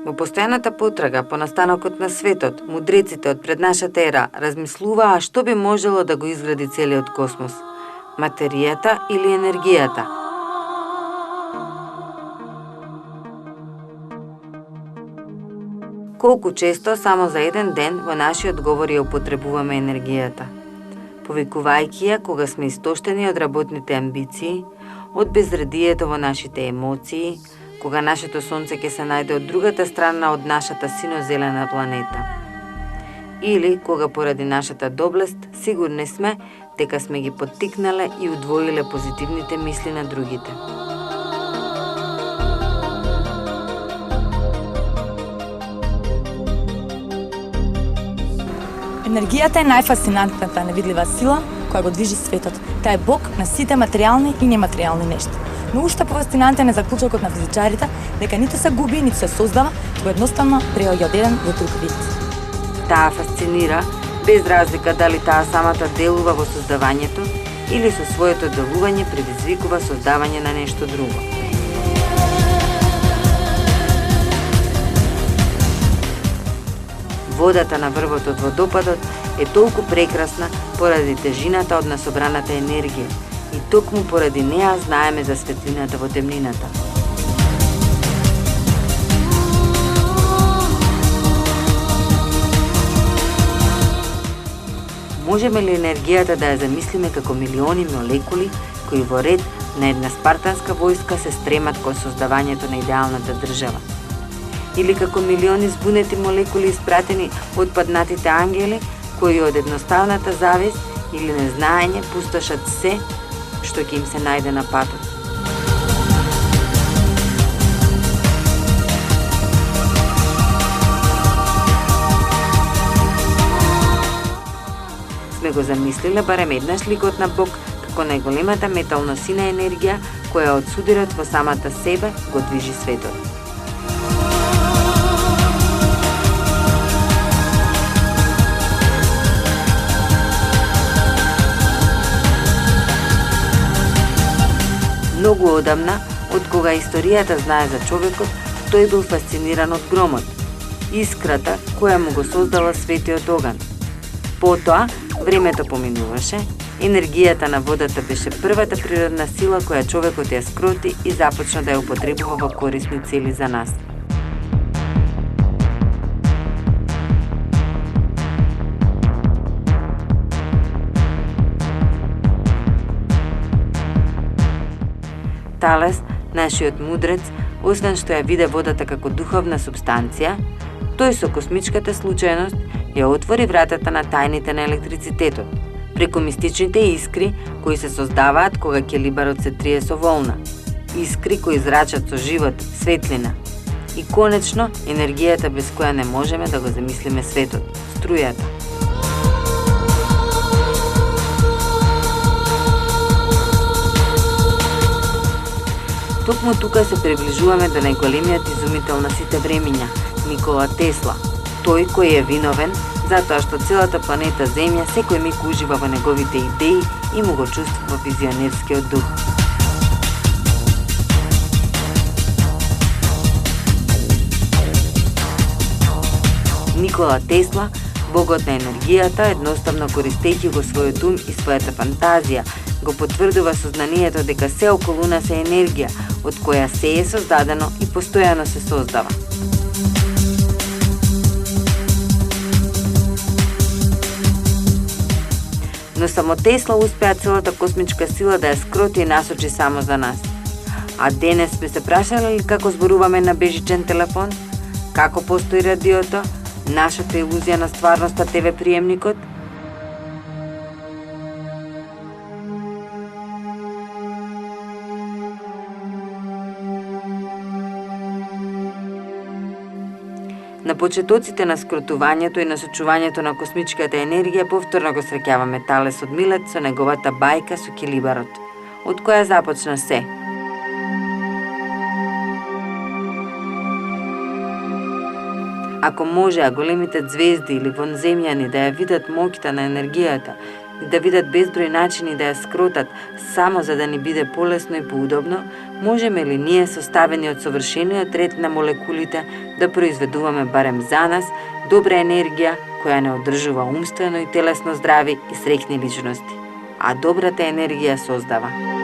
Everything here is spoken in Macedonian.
Во постојаната потрага по настанокот на светот, мудреците од пред нашата ера размислуваа што би можело да го изгради целиот космос – материјата или енергијата. Колку често само за еден ден во нашиот говор ја употребуваме енергијата, повикувајќи ја кога сме истоштени од работните амбиции, од безредието во нашите емоции, кога нашето сонце ќе се најде од другата страна од нашата сино-зелена планета. Или кога поради нашата доблест сигурни сме дека сме ги поттикнале и удвоиле позитивните мисли на другите. Енергијата е најфасцинантната невидлива сила која го движи светот. Таа е бог на сите материјални и нематеријални нешта. Но уште пофасцинантен е заклучокот на физичарите дека ниту се губи, ниту се создава, туку едноставно преоѓа од еден во друг вид. Таа фасцинира без разлика дали таа самата делува во создавањето или со своето делување предизвикува создавање на нешто друго. Водата на врвот од водопадот е толку прекрасна поради тежината од насобраната енергија и токму поради неа знаеме за светлината во темнината. Можеме ли енергијата да ја замислиме како милиони молекули кои во ред на една спартанска војска се стремат кон создавањето на идеалната држава? Или како милиони збунети молекули испратени од паднатите ангели, кои од едноставната завист или незнаење пустошат се што ќе им се најде на патот. Сме го замислиле барем еднаш ликот на Бог како најголемата метално сина енергија која од судирот во самата себе го движи светот. Многу одамна, од кога историјата знае за човекот, тој бил фасциниран од громот, искрата која му го создала светиот оган. Потоа, времето поминуваше, енергијата на водата беше првата природна сила која човекот ја скроти и започна да ја употребува во корисни цели за нас. Талес, нашиот мудрец, освен што ја виде водата како духовна субстанција, тој со космичката случајност ја отвори вратата на тајните на електрицитетот, преку мистичните искри кои се создаваат кога келибарот се трие со волна, искри кои зрачат со живот, светлина и конечно енергијата без која не можеме да го замислиме светот, струјата. Токму тука се приближуваме до најголемиот изумител на сите времиња, Никола Тесла, тој кој е виновен затоа што целата планета Земја секој миг ужива во неговите идеи и му го чувствува визионерскиот дух. Никола Тесла, богот на енергијата, едноставно користејќи го својот ум и својата фантазија, го потврдува сознанието дека се околу нас е енергија, од која се е создадено и постојано се создава. Но само Тесла успеа целата космичка сила да ја скроти и насочи само за нас. А денес сме се прашале ли како зборуваме на бежичен телефон? Како постои радиото? Нашата илузија на стварноста ТВ приемникот? На почетоците на скротувањето и насочувањето на космичката енергија повторно го среќаваме Талес од Милет со неговата бајка со келибарот, од која започна се. Ако можеа големите звезди или вонземјани да ја видат моќта на енергијата и да видат безброј начини да ја скротат само за да ни биде полесно и поудобно, можеме ли ние составени од совршениот ред на молекулите да произведуваме барем за нас добра енергија која не одржува умствено и телесно здрави и среќни личности, а добрата енергија создава.